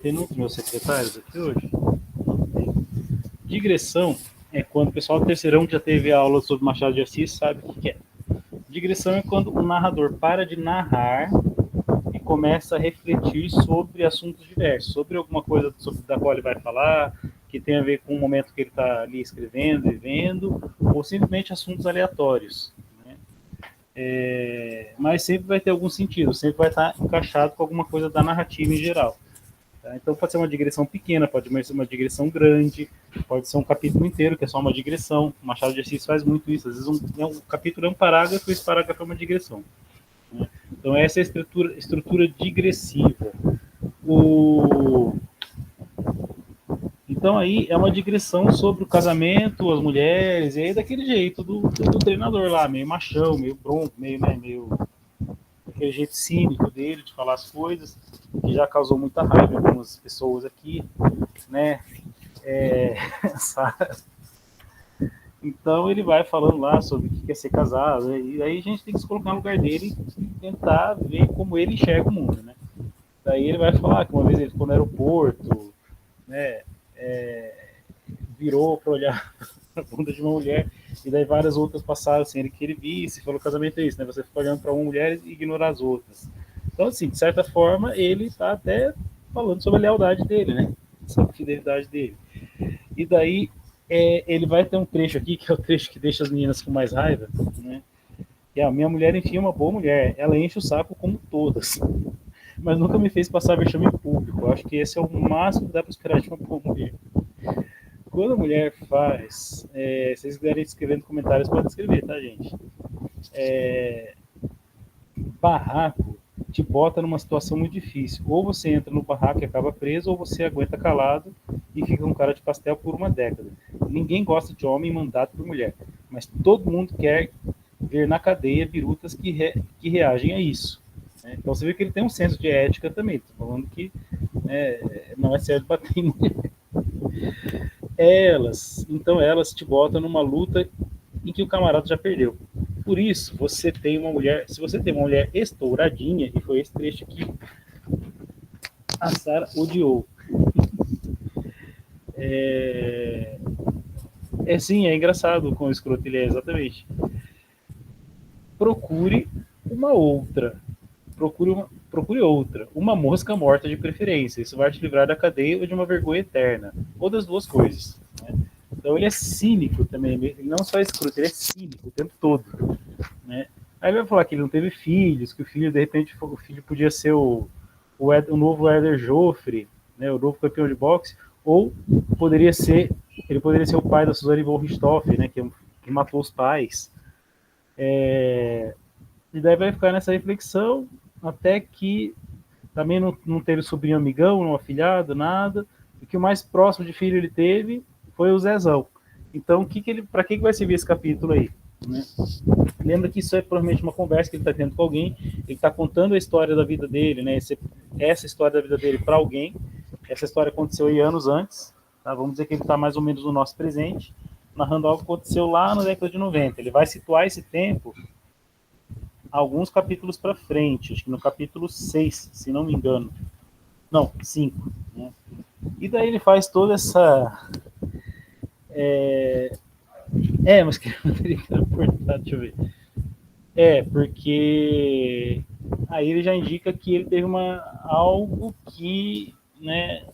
Tem um dos meus secretários aqui hoje. Digressão é quando o pessoal do terceirão que já teve aula sobre Machado de Assis sabe o que é. Digressão é quando o narrador para de narrar e começa a refletir sobre assuntos diversos, sobre alguma coisa sobre, da qual ele vai falar, que tem a ver com o momento que ele está ali escrevendo e vendo, ou simplesmente assuntos aleatórios. Né? Mas sempre vai ter algum sentido, sempre vai estar encaixado com alguma coisa da narrativa em geral. Tá? Então pode ser uma digressão pequena, pode ser uma digressão grande, pode ser um capítulo inteiro que é só uma digressão. O Machado de Assis faz muito isso. Às vezes um capítulo é um parágrafo e esse parágrafo é uma digressão. Né? Então essa é a estrutura digressiva. Então aí é uma digressão sobre o casamento, as mulheres, e aí daquele jeito do treinador lá, meio machão, meio bronco, meio aquele jeito cínico dele de falar as coisas, que já causou muita raiva em algumas pessoas aqui, né? Então ele vai falando lá sobre o que é ser casado, e aí a gente tem que se colocar no lugar dele e tentar ver como ele enxerga o mundo, né? Daí ele vai falar que uma vez ele ficou no aeroporto, né? Virou para olhar a bunda de uma mulher, e daí várias outras passaram sem ele que ele visse, falou: casamento é isso, né? Você fica olhando para uma mulher e ignorar as outras. Então, assim, de certa forma, ele está até falando sobre a lealdade dele, né? Sobre a fidelidade dele. E daí ele vai ter um trecho aqui, que é o trecho que deixa as meninas com mais raiva, né? Que é: a minha mulher, enfim, é uma boa mulher, ela enche o saco como todas, mas nunca me fez passar vexame em público. Eu acho que esse é o máximo que dá para esperar de uma boa mulher. Quando a mulher faz, se vocês quiserem escrever nos comentários, podem escrever, tá, gente? Barraco te bota numa situação muito difícil. Ou você entra no barraco e acaba preso, ou você aguenta calado e fica com cara de pastel por uma década. Ninguém gosta de homem mandado por mulher, mas todo mundo quer ver na cadeia birutas que reagem a isso. Né? Então você vê que ele tem um senso de ética também. Estou falando que não é certo bater em mulher. Elas te botam numa luta em que o camarada já perdeu. Por isso, você tem uma mulher, se você tem uma mulher estouradinha, e foi esse trecho aqui, a Sarah odiou. Sim, é engraçado com o escroto ele é, exatamente. Procure uma outra. Procure outra. Uma mosca morta de preferência. Isso vai te livrar da cadeia ou de uma vergonha eterna. Ou das duas coisas. Né? Então ele é cínico também. Ele não só é escroto, ele é cínico o tempo todo. Né? Aí ele vai falar que ele não teve filhos, que o filho, de repente, o filho podia ser o novo Éder Joffre, né, o novo campeão de boxe, ou ele poderia ser o pai da Suzane von Richthofen, né, que matou os pais. E daí vai ficar nessa reflexão até que também não teve sobrinho amigão, não afilhado, nada. O que o mais próximo de filho ele teve foi o Zezão. Então, para que vai servir esse capítulo aí? Né? Lembra que isso é provavelmente uma conversa que ele está tendo com alguém, ele está contando a história da vida dele, né? Essa história da vida dele para alguém. Essa história aconteceu aí anos antes, tá? Vamos dizer que ele está mais ou menos no nosso presente, narrando algo que aconteceu lá na década de 90. Ele vai situar esse tempo alguns capítulos para frente, acho que no capítulo 6, se não me engano. Não, 5. Né? E daí ele faz toda essa... mas que eu teria que aportar, deixa eu ver. Porque aí ele já indica que ele teve algo que, né,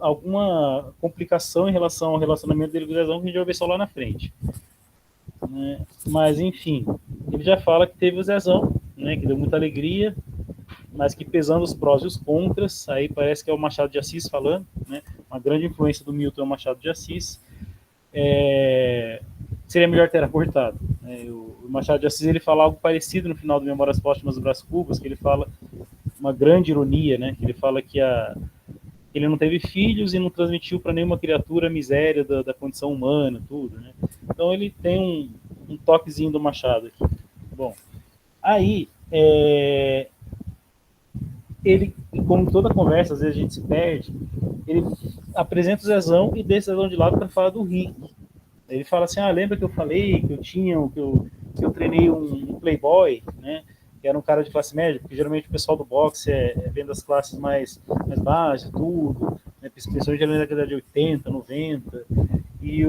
alguma complicação em relação ao relacionamento dele com o Zezão, que a gente vai ver só lá na frente. Né? Mas, enfim, ele já fala que teve o Zezão, né, que deu muita alegria, mas que pesando os prós e os contras, aí parece que é o Machado de Assis falando, né, uma grande influência do Milton é o Machado de Assis, seria melhor ter abortado. O Machado de Assis ele fala algo parecido no final do Memórias Póstumas do Brás Cubas, que ele fala uma grande ironia, né, que ele fala que ele não teve filhos e não transmitiu para nenhuma criatura a miséria da condição humana, tudo, né? Então ele tem um toquezinho do Machado aqui. Bom, aí ele, como toda conversa, às vezes a gente se perde, ele apresenta o Zezão e deixa o Zezão de lado para falar do Rick. Ele fala assim: lembra que eu falei que eu tinha, que eu treinei um playboy, né? que era um cara de classe média, porque geralmente o pessoal do boxe vem das classes mais baixas, tudo, né, principalmente na década de 80, 90, e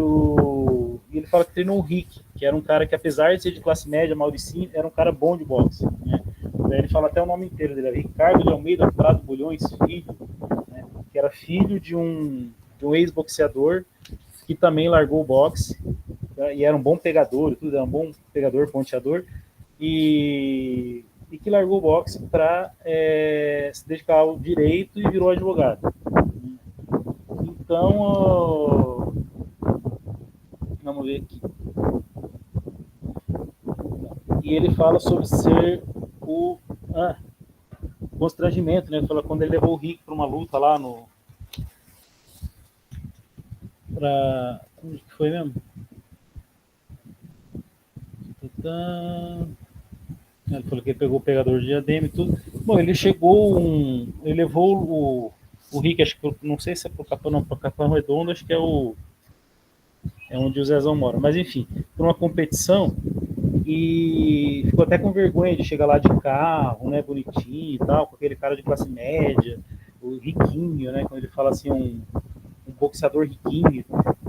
ele fala que treinou o Rick, que era um cara que, apesar de ser de classe média, Mauricinho, era um cara bom de boxe, né? Daí ele fala até o nome inteiro dele, Ricardo de Almeida Prado Bulhões Filho, né, que era filho de um ex-boxeador que também largou o boxe, tá? E era um bom pegador, tudo, era um bom pegador, ponteador, e que largou o boxe para se dedicar ao direito e virou advogado. Então, vamos ver aqui. E ele fala sobre ser o constrangimento, né? Ele fala quando ele levou o Rick para uma luta lá onde que foi mesmo? Ele falou que ele pegou o pegador de diadema e tudo. Bom, ele levou o Rick, acho que não sei se é pro Capão Redondo, acho que é onde o Zezão mora, mas enfim, para uma competição, e ficou até com vergonha de chegar lá de carro, né, bonitinho e tal, com aquele cara de classe média, o riquinho, né, quando ele fala assim, um boxeador riquinho e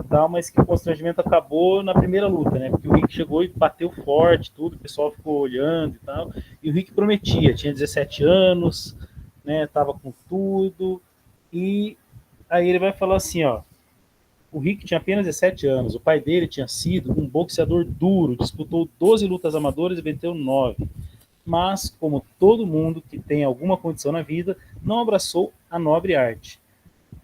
tal, mas que o constrangimento acabou na primeira luta, né, porque o Rick chegou e bateu forte, tudo, o pessoal ficou olhando e tal, e o Rick prometia, tinha 17 anos, né, tava com tudo, e aí ele vai falar assim, ó, o Rick tinha apenas 17 anos, o pai dele tinha sido um boxeador duro, disputou 12 lutas amadoras e venceu 9. Mas, como todo mundo que tem alguma condição na vida, não abraçou a nobre arte.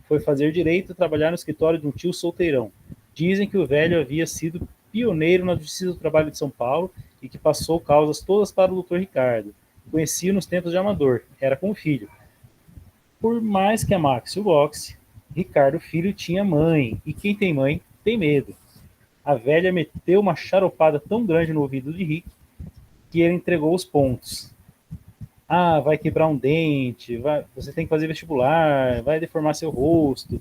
Foi fazer direito e trabalhar no escritório de um tio solteirão. Dizem que o velho havia sido pioneiro na Justiça do Trabalho de São Paulo e que passou causas todas para o Dr. Ricardo. Conhecia nos tempos de amador, era com o filho. Por mais que amasse o boxe, Ricardo Filho tinha mãe, e quem tem mãe tem medo. A velha meteu uma charopada tão grande no ouvido de Rick que ele entregou os pontos. Ah, vai quebrar um dente, você tem que fazer vestibular, vai deformar seu rosto.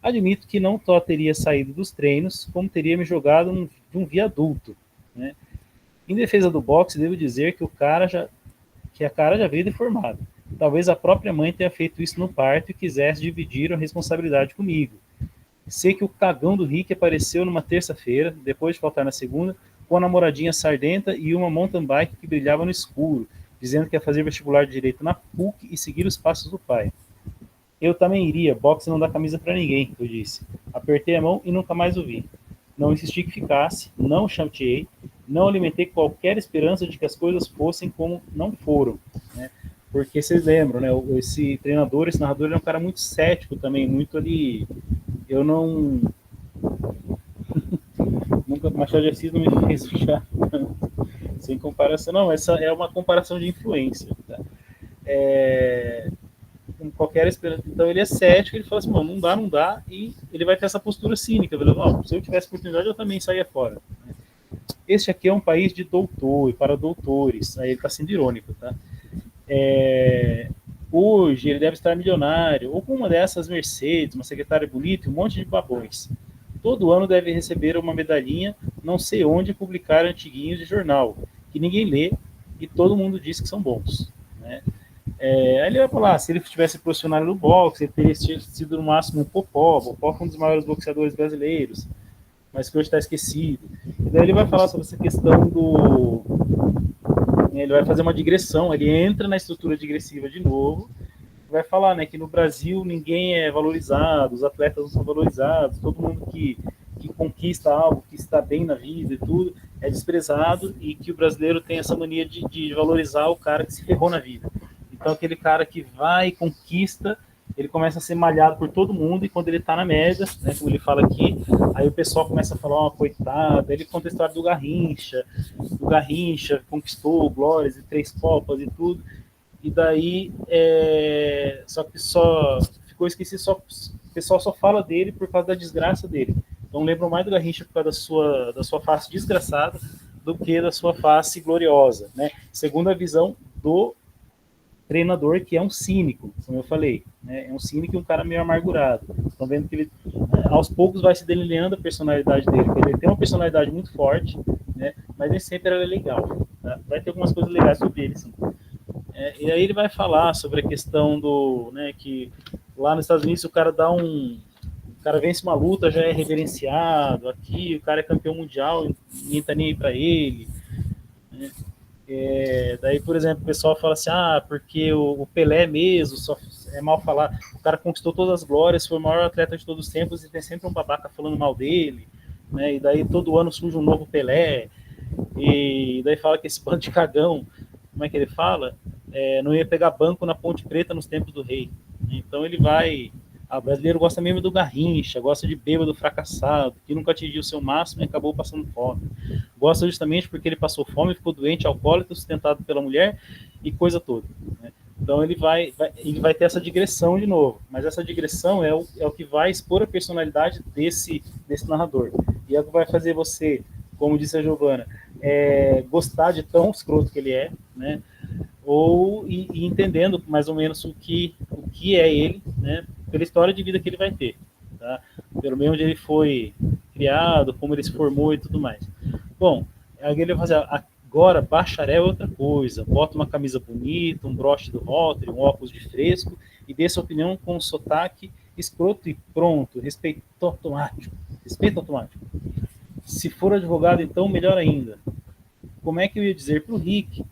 Admito que não só teria saído dos treinos, como teria me jogado de um viaduto. Né? Em defesa do boxe, devo dizer que a cara já veio deformada. Talvez a própria mãe tenha feito isso no parto e quisesse dividir a responsabilidade comigo. Sei que o cagão do Rick apareceu numa terça-feira, depois de faltar na segunda, com a namoradinha sardenta e uma mountain bike que brilhava no escuro, dizendo que ia fazer vestibular de direito na PUC e seguir os passos do pai. Eu também iria, boxe não dá camisa para ninguém, eu disse. Apertei a mão e nunca mais o vi. Não insisti que ficasse, não o chanteei, não alimentei qualquer esperança de que as coisas fossem como não foram, né? Porque vocês lembram, né? Esse treinador, esse narrador, ele é um cara muito cético também, muito ali. Eu não. Nunca. Machado de Assis não me fez fechar. Sem comparação. Não, essa é uma comparação de influência. Tá? Com qualquer esperança. Então ele é cético, ele fala assim: não dá, não dá. E ele vai ter essa postura cínica. Se eu tivesse oportunidade, eu também saía fora. Este aqui é um país de doutor, para doutores. Aí ele está sendo irônico, tá? Hoje ele deve estar milionário, ou com uma dessas Mercedes, uma secretária bonita e um monte de babões. Todo ano deve receber uma medalhinha, não sei onde, publicar antiguinhos de jornal, que ninguém lê e todo mundo diz que são bons. Né? Aí ele vai falar, se ele tivesse profissional no boxe, ele teria sido no máximo um Popó. Popó foi um dos maiores boxeadores brasileiros, mas que hoje está esquecido. E daí ele vai falar sobre essa questão do... Ele vai fazer uma digressão, ele entra na estrutura digressiva de novo, vai falar, né, que no Brasil ninguém é valorizado, os atletas não são valorizados, todo mundo que conquista algo, que está bem na vida e tudo, é desprezado, e que o brasileiro tem essa mania de valorizar o cara que se ferrou na vida. Então aquele cara que vai e conquista, ele começa a ser malhado por todo mundo, e quando ele está na média, né, como ele fala aqui, aí o pessoal começa a falar, coitado, ele conta a história do Garrincha conquistou glórias e 3 copas e tudo, e daí só que ficou esquecido, o pessoal só fala dele por causa da desgraça dele. Então lembram mais do Garrincha por causa da sua face desgraçada do que da sua face gloriosa, né? Segundo a visão do treinador, que é um cínico, como eu falei, né? É um cínico e um cara meio amargurado. Estão vendo que ele, aos poucos, vai se delineando a personalidade dele. Ele tem uma personalidade muito forte, né? Mas nem sempre ela é legal. Tá? Vai ter algumas coisas legais sobre ele, sim. E aí ele vai falar sobre a questão do, né, que lá nos Estados Unidos o cara vence uma luta, já é reverenciado, aqui o cara é campeão mundial, ninguém tá nem aí pra ele, né? Daí, por exemplo, o pessoal fala assim, porque o Pelé mesmo, só é mal falar, o cara conquistou todas as glórias, foi o maior atleta de todos os tempos e tem sempre um babaca falando mal dele, né? E daí todo ano surge um novo Pelé, e daí fala que esse bando de cagão, como é que ele fala? Não ia pegar banco na Ponte Preta nos tempos do rei. Então ele vai. O brasileiro gosta mesmo do garrincha, gosta de bêbado fracassado, que nunca atingiu o seu máximo e acabou passando fome. Gosta justamente porque ele passou fome, ficou doente, alcoólico, sustentado pela mulher e coisa toda. Né? Então ele vai ter essa digressão de novo, mas essa digressão é o que vai expor a personalidade desse narrador. E é o que vai fazer você, como disse a Giovana, gostar de tão escroto que ele é, né? E entendendo mais ou menos o que é ele, né? Pela história de vida que ele vai ter, tá? Pelo meio onde ele foi criado, como ele se formou e tudo mais. Bom, aí ele vai fazer, agora bacharel é outra coisa, bota uma camisa bonita, um broche do Rotary, um óculos de fresco e dê sua opinião com um sotaque escroto e pronto, respeito automático. Se for advogado, então, melhor ainda. Como é que eu ia dizer para o Rick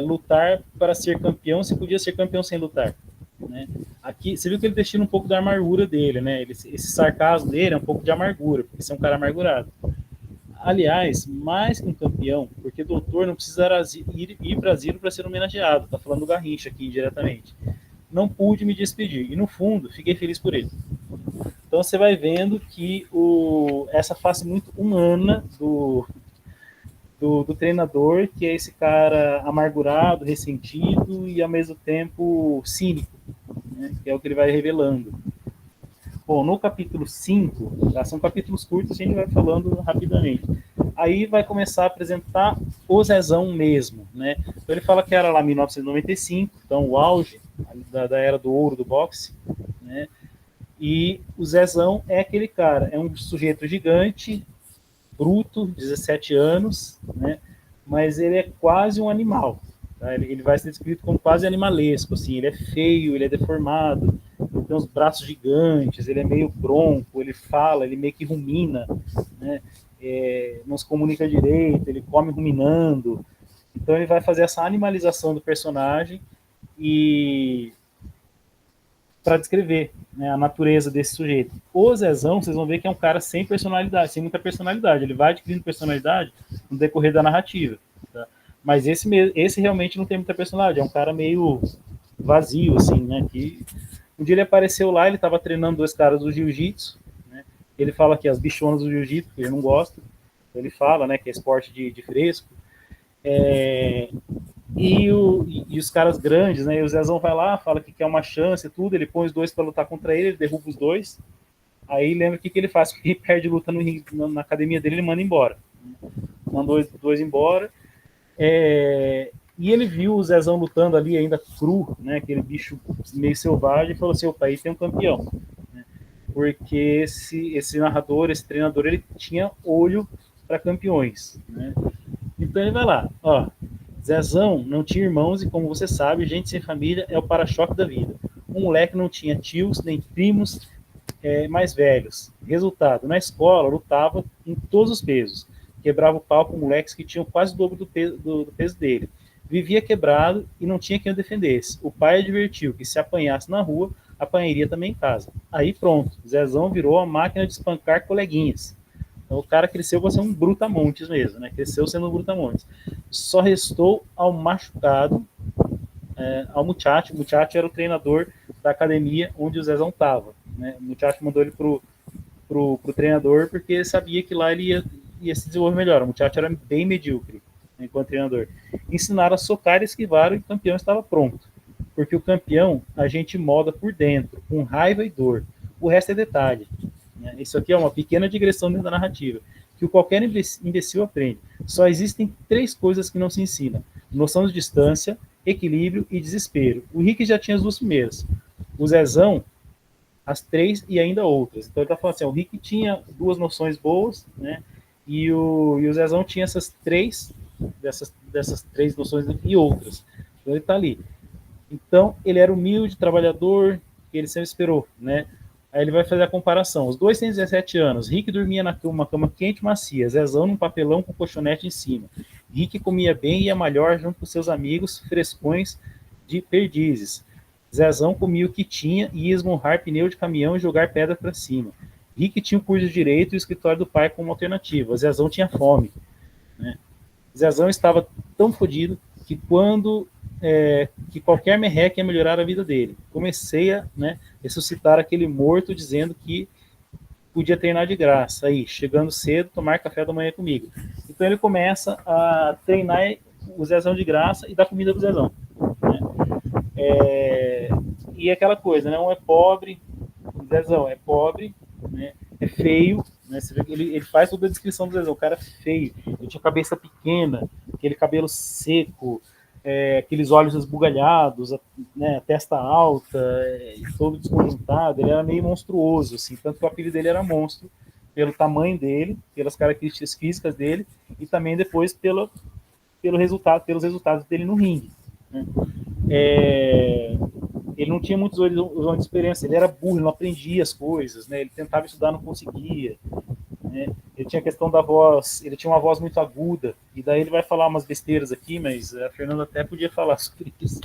lutar para ser campeão se podia ser campeão sem lutar? Né? Aqui, você viu que ele destina um pouco da amargura dele, né? Esse sarcasmo dele é um pouco de amargura, porque você é um cara amargurado. Aliás, mais que um campeão, porque doutor não precisa ir para asilo para ser homenageado, tá falando do Garrincha aqui indiretamente. Não pude me despedir, e no fundo, fiquei feliz por ele. Então você vai vendo que essa face muito humana do treinador, que é esse cara amargurado, ressentido e ao mesmo tempo cínico, né, que é o que ele vai revelando. Bom, no capítulo 5, são capítulos curtos, a gente vai falando rapidamente. Aí vai começar a apresentar o Zezão mesmo, né? Então ele fala que era lá 1995, então o auge da era do ouro do boxe, né? E o Zezão é aquele cara, é um sujeito gigante, bruto, 17 anos, né? Mas ele é quase um animal. Tá? Ele vai ser descrito como quase animalesco, assim. Ele é feio, ele é deformado, ele tem uns braços gigantes, ele é meio bronco, ele fala, ele meio que rumina, né? Não se comunica direito, ele come ruminando. Então ele vai fazer essa animalização do personagem e para descrever, né, a natureza desse sujeito. O Zezão, vocês vão ver que é um cara sem personalidade, sem muita personalidade. Ele vai adquirindo personalidade no decorrer da narrativa. Tá? Mas esse realmente não tem muita personalidade. É um cara meio vazio, assim, né? Que um dia ele apareceu lá, ele estava treinando dois caras do jiu-jitsu. Né? Ele fala que as bichonas do jiu-jitsu, que ele não gosta. Ele fala, né, que é esporte de fresco. E os caras grandes, né? E o Zezão vai lá, fala que quer uma chance e tudo. Ele põe os dois para lutar contra ele, ele derruba os dois. Aí lembra o que ele faz? Ele perde luta na academia dele, ele manda embora. Mandou os dois embora. E ele viu o Zezão lutando ali ainda cru, né? Aquele bicho meio selvagem, e falou assim: opa, aí tem um campeão. Porque esse narrador, esse treinador, ele tinha olho para campeões, né? Então ele vai lá, ó. Zezão não tinha irmãos e, como você sabe, gente sem família é o para-choque da vida. O moleque não tinha tios nem primos mais velhos. Resultado, na escola lutava em todos os pesos. Quebrava o pau com moleques que tinham quase o dobro do peso dele. Vivia quebrado e não tinha quem o defendesse. O pai advertiu que se apanhasse na rua, apanharia também em casa. Aí pronto, Zezão virou a máquina de espancar coleguinhas. Então, o cara cresceu para ser um brutamontes mesmo, né? Cresceu sendo um brutamontes. Só restou ao machucado, ao Muchacho. O Muchacho era o treinador da academia onde o Zezão estava. Né? O Muchacho mandou ele pro treinador porque sabia que lá ele ia se desenvolver melhor. O Muchacho era bem medíocre, né, enquanto treinador. Ensinaram a socar, esquivar e o campeão estava pronto. Porque o campeão a gente molda por dentro, com raiva e dor. O resto é detalhe. Isso aqui é uma pequena digressão dentro da narrativa, que qualquer imbecil aprende. Só existem 3 coisas que não se ensinam: noção de distância, equilíbrio e desespero. O Rick já tinha as 2 primeiras. O Zezão, as 3 e ainda outras. Então ele está falando assim, o Rick tinha 2 noções boas, né? E o Zezão tinha essas 3, dessas 3 noções e outras. Então ele está ali. Então ele era humilde, trabalhador, que ele sempre esperou, né? Aí ele vai fazer a comparação. Os dois têm 17 anos. Rick dormia numa cama quente e macia. Zezão num papelão com colchonete em cima. Rick comia bem e ia melhor junto com seus amigos frescões de perdizes. Zezão comia o que tinha e ia esmurrar pneu de caminhão e jogar pedra para cima. Rick tinha o curso de direito e o escritório do pai como alternativa. Zezão tinha fome, né? Zezão estava tão fodido que que qualquer merreca ia melhorar a vida dele. Comecei a, né, ressuscitar aquele morto dizendo que podia treinar de graça, aí, chegando cedo, tomar café da manhã comigo. Então ele começa a treinar o Zezão de graça e dar comida pro Zezão, né? E aquela coisa, né? Um é pobre, o Zezão é pobre, né? É feio, né? Você vê que ele faz toda a descrição do Zezão, o cara é feio, ele tinha cabeça pequena, aquele cabelo seco, aqueles olhos esbugalhados, né, testa alta, todo desconjuntado, ele era meio monstruoso, assim, tanto que o apelido dele era Monstro, pelo tamanho dele, pelas características físicas dele, e também depois pelos resultados dele no ringue, né? Ele não tinha muitos horizontes de experiência, ele era burro, ele não aprendia as coisas, né? Ele tentava estudar, não conseguia, né? Ele tinha a questão da voz, ele tinha uma voz muito aguda, e daí ele vai falar umas besteiras aqui, mas a Fernanda até podia falar sobre isso.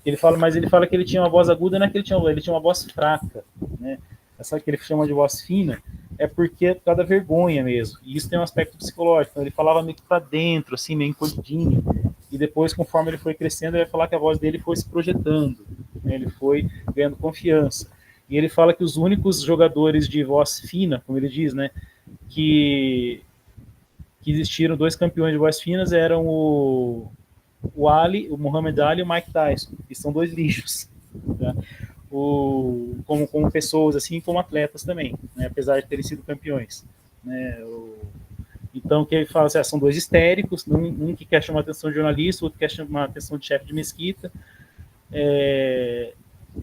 Ele fala que ele tinha uma voz aguda, não é que ele tinha uma voz fraca, né? Essa que ele chama de voz fina, é porque é por causa da vergonha mesmo, e isso tem um aspecto psicológico. Então ele falava meio que pra dentro, assim, meio encolhidinho, e depois, conforme ele foi crescendo, ele vai falar que a voz dele foi se projetando, né? Ele foi ganhando confiança. E ele fala que os únicos jogadores de voz fina, como ele diz, né, que existiram dois campeões de voz finas, eram o Muhammad Ali e o Mike Tyson, que são dois lixos, tá? Como pessoas, assim, como atletas também, né, apesar de terem sido campeões, né? Então, que ele fala assim, são dois histéricos, um que quer chamar a atenção de jornalista, outro que quer chamar a atenção de chefe de mesquita,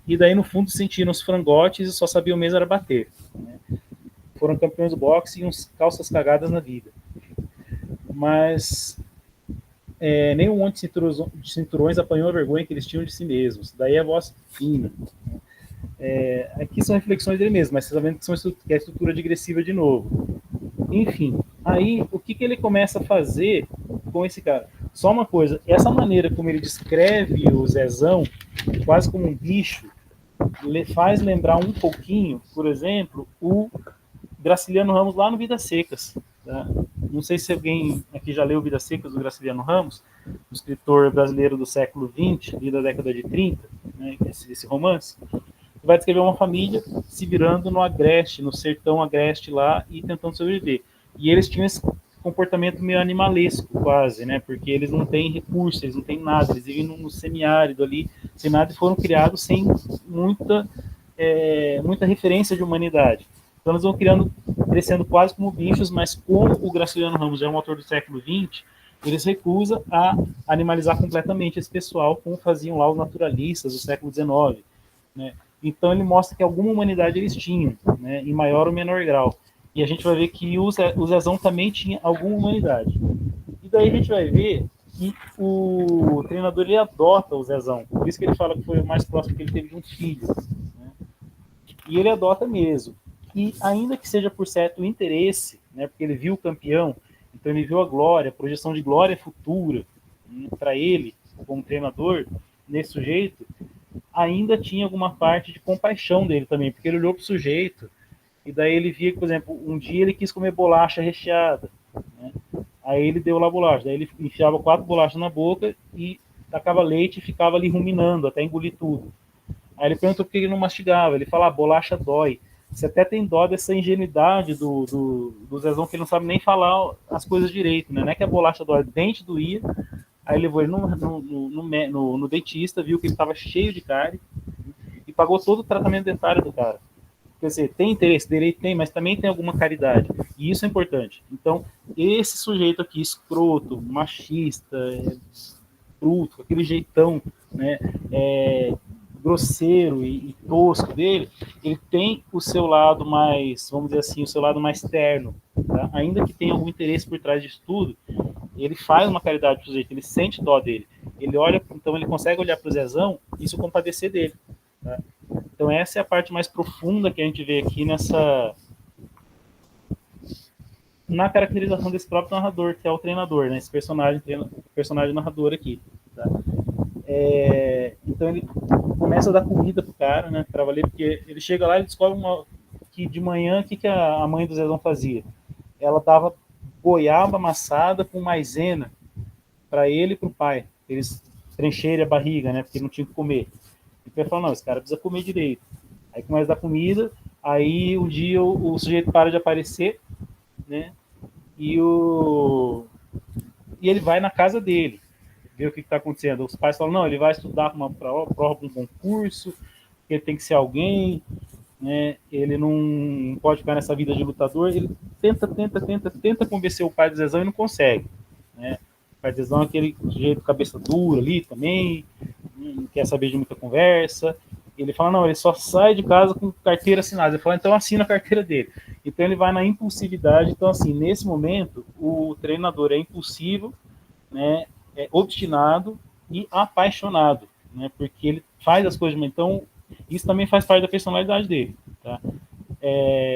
e daí, no fundo, sentiram os frangotes e só sabiam mesmo era bater, né? Foram campeões do boxe e uns calças cagadas na vida. Mas nenhum monte de cinturões apanhou a vergonha que eles tinham de si mesmos. Daí a voz fina. Aqui são reflexões dele mesmo, mas vocês estão vendo que é a estrutura digressiva de novo. Enfim, aí o que ele começa a fazer com esse cara? Só uma coisa, essa maneira como ele descreve o Zezão, quase como um bicho, faz lembrar um pouquinho, por exemplo, o Graciliano Ramos lá no Vidas Secas. Tá? Não sei se alguém aqui já leu Vidas Secas do Graciliano Ramos, um escritor brasileiro do século XX, ali da década de 30, né, esse romance. Vai descrever uma família se virando no agreste, no sertão agreste lá e tentando sobreviver. E eles tinham esse comportamento meio animalesco quase, né? Porque eles não têm recursos, eles não têm nada, eles vivem no semiárido ali, semiárido, e foram criados sem muita referência de humanidade. Então eles vão crescendo quase como bichos, mas como o Graciliano Ramos é um autor do século XX, eles recusam a animalizar completamente esse pessoal, como faziam lá os naturalistas do século XIX, né? Então ele mostra que alguma humanidade eles tinham, né, em maior ou menor grau. E a gente vai ver que o Zezão também tinha alguma humanidade. E daí a gente vai ver que o treinador ele adota o Zezão. Por isso que ele fala que foi o mais próximo que ele teve de um filho, né? E ele adota mesmo. E ainda que seja por certo interesse, né, porque ele viu o campeão, então ele viu a glória, a projeção de glória futura, né, para ele, como treinador, nesse sujeito, ainda tinha alguma parte de compaixão dele também, porque ele olhou para o sujeito e daí ele via que, por exemplo, um dia ele quis comer bolacha recheada, né? Aí ele deu lá bolacha, daí ele enfiava 4 bolachas na boca e tacava leite e ficava ali ruminando até engolir tudo. Aí ele perguntou por que ele não mastigava, ele fala, bolacha dói. Você até tem dó dessa ingenuidade do Zezão, que ele não sabe nem falar as coisas direito, né? Não é que a bolacha dói, o dente doía. Aí levou ele no dentista, viu que ele estava cheio de cárie e pagou todo o tratamento dentário do cara. Quer dizer, tem interesse dele? Tem, mas também tem alguma caridade. E isso é importante. Então, esse sujeito aqui, escroto, machista, bruto, aquele jeitão, né, grosseiro e tosco dele, ele tem o seu lado mais, vamos dizer assim, o seu lado mais terno. Tá? Ainda que tenha algum interesse por trás disso tudo, ele faz uma caridade pro sujeito, ele sente dó dele. Ele olha, então ele consegue olhar para o Zezão e se compadecer dele. Tá? Então essa é a parte mais profunda que a gente vê aqui na caracterização desse próprio narrador, que é o treinador, né? Esse personagem narrador aqui. Tá? Então ele começa a dar comida pro cara, né? Pra valer, porque ele chega lá e descobre que de manhã, o que a mãe do Zezão fazia? Ela dava goiaba amassada com maisena para ele e pro pai. Eles preencherem a barriga, né? Porque não tinha que comer. E ele falou, não, esse cara precisa comer direito. Aí começa a dar comida, aí um dia o sujeito para de aparecer, né? E ele vai na casa dele, ver o que está acontecendo. Os pais falam, não, ele vai estudar para uma prova, um concurso, ele tem que ser alguém, né? Ele não pode ficar nessa vida de lutador. Ele tenta convencer o pai do Zezão e não consegue, né? O pai do Zezão é aquele jeito cabeça dura ali também, não quer saber de muita conversa. Ele fala, não, ele só sai de casa com carteira assinada. Ele fala, então assina a carteira dele. Então ele vai na impulsividade. Então, assim, nesse momento, o treinador é impulsivo, né, é obstinado e apaixonado, né, porque ele faz as coisas. Então, isso também faz parte da personalidade dele. Tá?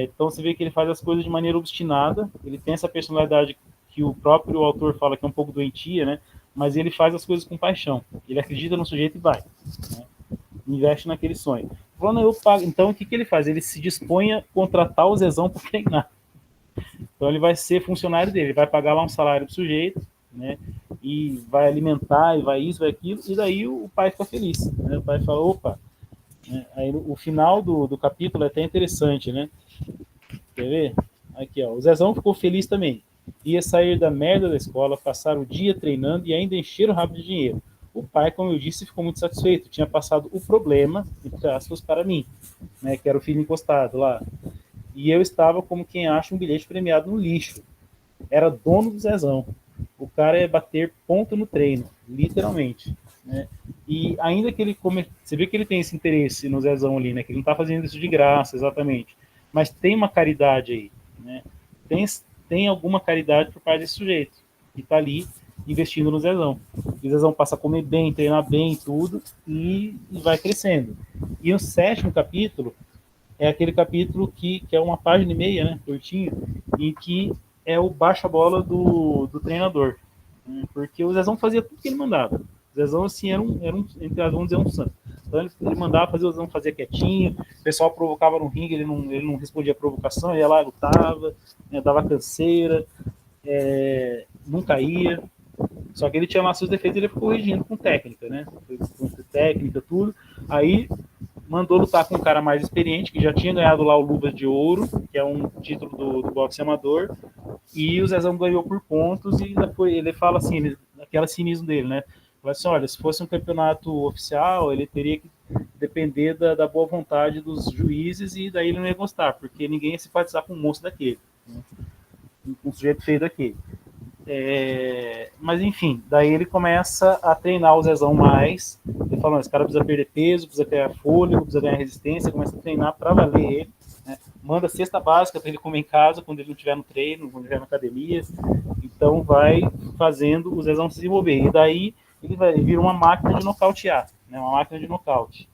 Então, você vê que ele faz as coisas de maneira obstinada. Ele tem essa personalidade que o próprio autor fala que é um pouco doentia, né, mas ele faz as coisas com paixão. Ele acredita no sujeito e vai. Né? Investe naquele sonho. Falando, eu pago. Então, o que ele faz? Ele se dispõe a contratar o Zezão para treinar. Então, ele vai ser funcionário dele, ele vai pagar lá um salário pro sujeito, né? E vai alimentar, e vai isso, vai aquilo, e daí o pai fica feliz. Né? O pai fala, opa. Né? Aí o final do capítulo é até interessante, né? Quer ver? Aqui, ó. O Zezão ficou feliz também. Ia sair da merda da escola, passar o dia treinando e ainda encher o rabo de dinheiro. O pai, como eu disse, ficou muito satisfeito. Tinha passado o problema, entre aspas, para mim, né, que era o filho encostado lá. E eu estava como quem acha um bilhete premiado no lixo. Era dono do Zezão. O cara ia bater ponto no treino, literalmente. Né? E ainda que ele você vê que ele tem esse interesse no Zezão ali, né? Que ele não está fazendo isso de graça, exatamente. Mas tem uma caridade aí, né? Tem alguma caridade por parte desse sujeito que está ali investindo no Zezão. E o Zezão passa a comer bem, treinar bem, tudo, e vai crescendo. E o 7º capítulo é aquele capítulo que é uma página e meia, né, curtinho, em que é o baixa-bola do treinador. Né, porque o Zezão fazia tudo que ele mandava. O Zezão, assim, era um entre as vamos dizer, um santo. Então ele mandava fazer, o Zezão fazia quietinho, o pessoal provocava no ringue, ele não respondia a provocação, ia lá, lutava, né, dava canseira, não caía. Só que ele tinha lá seus defeitos e ele ficou corrigindo com técnica, né? Com técnica, tudo. Aí mandou lutar com um cara mais experiente, que já tinha ganhado lá o Luvas de Ouro, que é um título do boxe amador, e o Zezão ganhou por pontos, e ele fala assim, aquele cinismo dele, né? Fala assim, olha, se fosse um campeonato oficial, ele teria que depender da boa vontade dos juízes, e daí ele não ia gostar, porque ninguém ia simpatizar com um monstro daquele, né? Um sujeito feio daquele. Mas enfim, daí ele começa a treinar o Zezão mais. Ele fala, esse cara precisa perder peso, precisa ganhar fôlego, precisa ganhar resistência, começa a treinar para valer ele, né? Manda cesta básica para ele comer em casa quando ele não estiver no treino, quando ele estiver na academia. Então vai fazendo o Zezão se desenvolver. E daí ele vira uma máquina de nocautear, né? Uma máquina de nocaute.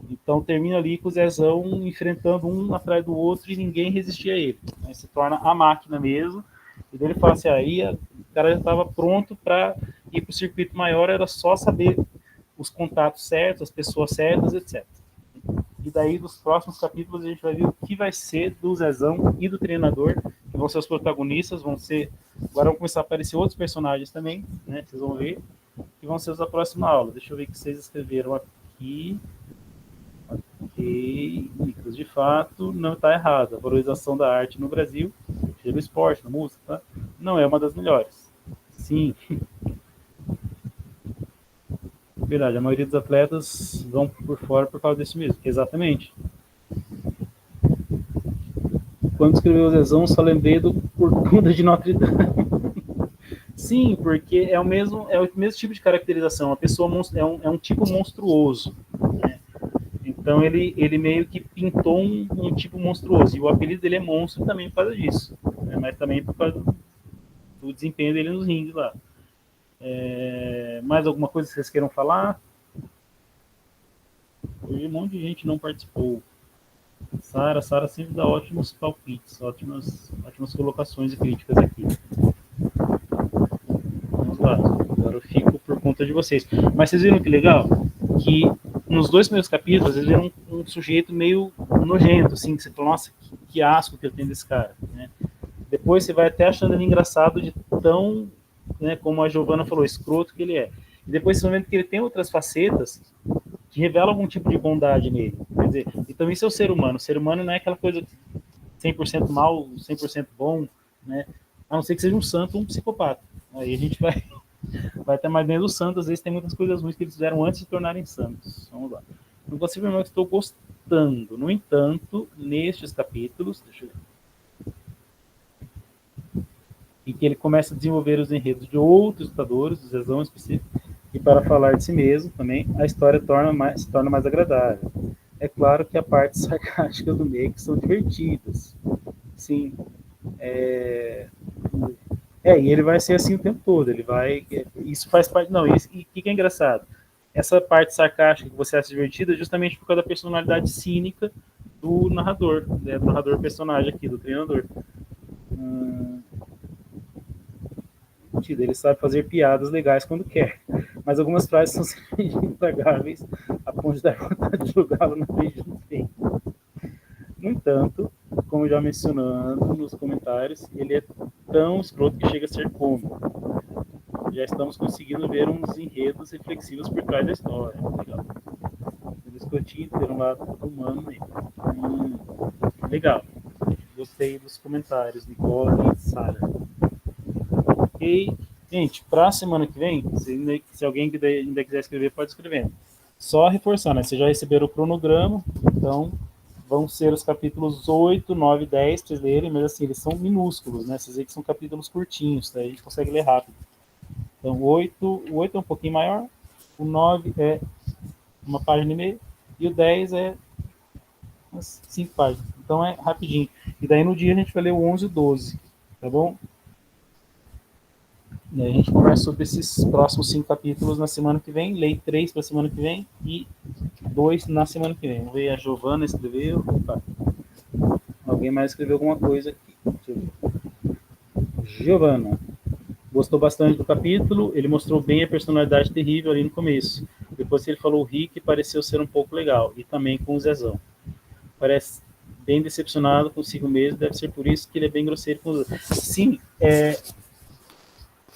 Então termina ali com o Zezão enfrentando um atrás do outro e ninguém resistia a ele, né? Se torna a máquina mesmo. E daí ele fala assim, aí o cara já estava pronto para ir para o circuito maior, era só saber os contatos certos, as pessoas certas, etc. E daí, nos próximos capítulos, a gente vai ver o que vai ser do Zezão e do treinador, que vão ser os protagonistas, agora vão começar a aparecer outros personagens também, né, vocês vão ver, que vão ser os da próxima aula. Deixa eu ver o que vocês escreveram aqui. Ok, Nicolas, de fato, não está errado. A valorização da arte no Brasil, seja no esporte, na música, tá? Não é uma das melhores. Sim. Verdade, a maioria dos atletas vão por fora por causa desse mesmo. Exatamente. Quando escreveu o Zezão, só lembrei do Corcunda de Notre Dame. Sim, porque é o mesmo tipo de caracterização. A pessoa é um tipo monstruoso. Né? Então ele meio que pintou um tipo monstruoso. E o apelido dele é monstro também por causa disso. Né? Mas também por causa do desempenho dele nos rings lá. Mais alguma coisa que vocês queiram falar? Hoje um monte de gente não participou. Sara sempre dá ótimos palpites, ótimas colocações e críticas aqui. Vamos lá, agora eu fico por conta de vocês. Mas vocês viram que legal? Que nos 2 primeiros capítulos, eles viram um sujeito meio nojento, assim, que você fala, nossa, que asco que eu tenho desse cara, né? Depois você vai até achando ele engraçado de tão, né, como a Giovana falou, escroto que ele é. E depois você vai vendo que ele tem outras facetas que revelam algum tipo de bondade nele. Quer dizer, então isso é o ser humano. O ser humano não é aquela coisa 100% mal, 100% bom, né? A não ser que seja um santo ou um psicopata. Aí a gente vai até mais dentro do santo. Às vezes tem muitas coisas ruins que eles fizeram antes de tornarem santos. Vamos lá. Não consigo afirmar que estou gostando. No entanto, nestes capítulos, deixa eu ver, em que ele começa a desenvolver os enredos de outros lutadores, do Zezão específico, e para falar de si mesmo também, a história se torna mais agradável. É claro que a parte sarcástica do meio que são divertidas. Sim. E ele vai ser assim o tempo todo. Ele vai. Isso faz parte. Não, e o que é engraçado? Essa parte sarcástica que você acha divertida é justamente por causa da personalidade cínica do narrador, né, do narrador personagem aqui, do treinador. Ele sabe fazer piadas legais quando quer, mas algumas frases são simplesmente intragáveis a ponto de dar vontade de jogá-lo na frente do peito. No entanto, como já mencionando nos comentários, ele é tão escroto que chega a ser cômico. Já estamos conseguindo ver uns enredos reflexivos por trás da história. Legal. Ele escrotinho ter um lado humano nele. Legal. Gostei dos comentários, Nicole e Sara. Ok. Gente, para a semana que vem, se alguém ainda quiser escrever, pode escrever. Só reforçar, né? Vocês já receberam o cronograma, então vão ser os capítulos 8, 9 e 10 para vocês lerem, mas assim, eles são minúsculos, né? Vocês veem que são capítulos curtinhos, tá? A gente consegue ler rápido. Então, o 8 é um pouquinho maior, o 9 é uma página e meia, e o 10 é umas 5 páginas. Então é rapidinho. E daí no dia a gente vai ler o 11 e o 12, tá bom? E aí a gente conversa sobre esses próximos 5 capítulos na semana que vem. Lei 3 para a semana que vem e 2 na semana que vem. Vamos ver, a Giovana escreveu. Opa. Alguém mais escreveu alguma coisa aqui. Deixa eu ver. Giovana. Gostou bastante do capítulo. Ele mostrou bem a personalidade terrível ali no começo. Depois que ele falou o Rick, pareceu ser um pouco legal. E também com o Zezão. Parece bem decepcionado consigo mesmo. Deve ser por isso que ele é bem grosseiro com os outros. Sim,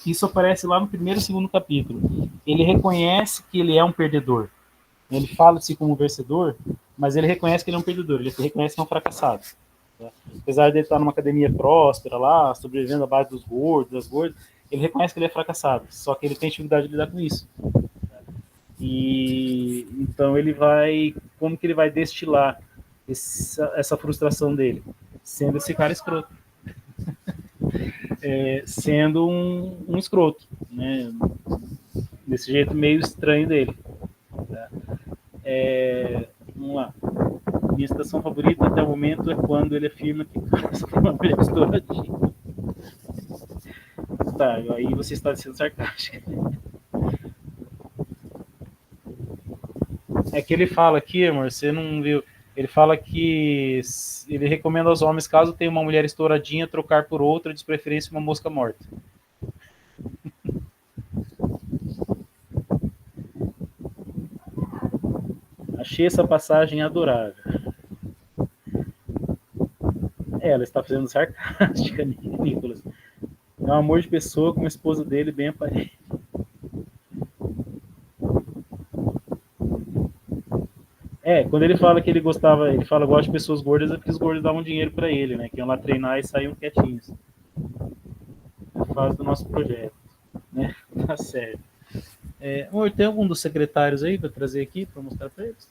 isso aparece lá no primeiro e segundo capítulo. Ele reconhece que ele é um perdedor. Ele fala de si como vencedor, mas ele reconhece que ele é um perdedor. Ele reconhece que é um fracassado. Tá? Apesar de ele estar numa academia próspera lá, sobrevivendo à base dos gordos, das gordas, ele reconhece que ele é fracassado. Só que ele tem dificuldade de lidar com isso. E então ele vai, como que ele vai destilar essa frustração dele? Sendo esse cara escroto. Sendo um escroto, né? Desse jeito meio estranho dele. Tá? Vamos lá. Minha estação favorita até o momento é quando ele afirma que uma mulher estouradinha. Tá, aí você está sendo sarcástico. É que ele fala aqui, amor, você não viu. Ele fala que ele recomenda aos homens, caso tenha uma mulher estouradinha, trocar por outra, de preferência uma mosca morta. Achei essa passagem adorável. Ela está fazendo sarcástica, Nicolas. É um amor de pessoa com a esposa dele bem aparente. Quando ele fala que ele gostava, ele fala gosta de pessoas gordas, é porque os gordos davam dinheiro para ele, né? Que iam lá treinar e saíam quietinhos. É a fase do nosso projeto, né? Tá certo. Amor, tem algum dos secretários aí para trazer aqui, para mostrar para eles?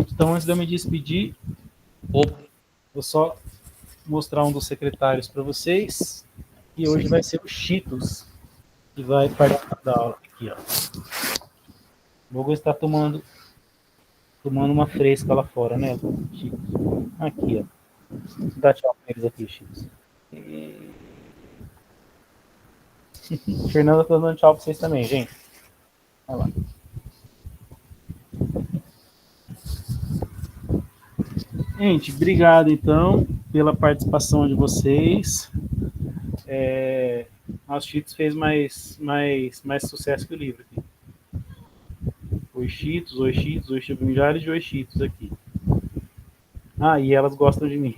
Então, antes de eu me despedir, vou só mostrar um dos secretários para vocês. E hoje vai ser o Cheetos, que vai participar da aula aqui, ó. Vou estar tomando tomando uma fresca lá fora, né? Chico? Aqui, ó. Dá tchau pra eles aqui, Chico. E... Fernanda tá dando tchau pra vocês também, gente. Olha lá. Gente, obrigado então pela participação de vocês. Os Cheetos fez mais sucesso que o livro aqui. Oi Cheetos, oi Cheetos, oi Chico, milhares de oi Cheetos aqui. Ah, e elas gostam de mim.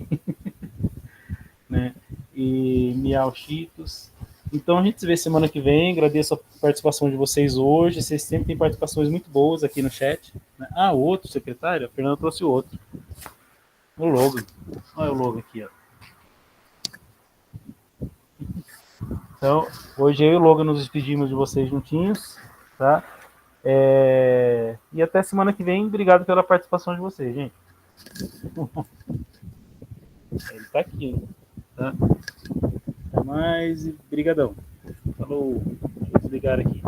Né? E Miau Cheetos. Então a gente se vê semana que vem. Agradeço a participação de vocês hoje. Vocês sempre têm participações muito boas aqui no chat. Ah, o outro secretário? A Fernanda trouxe o outro. O logo. Olha o logo aqui, ó. Então, hoje eu e o Logan nos despedimos de vocês juntinhos, tá? E até semana que vem. Obrigado pela participação de vocês, gente. Ele tá aqui, tá? Até mais e brigadão. Falou. Deixa eu desligar aqui.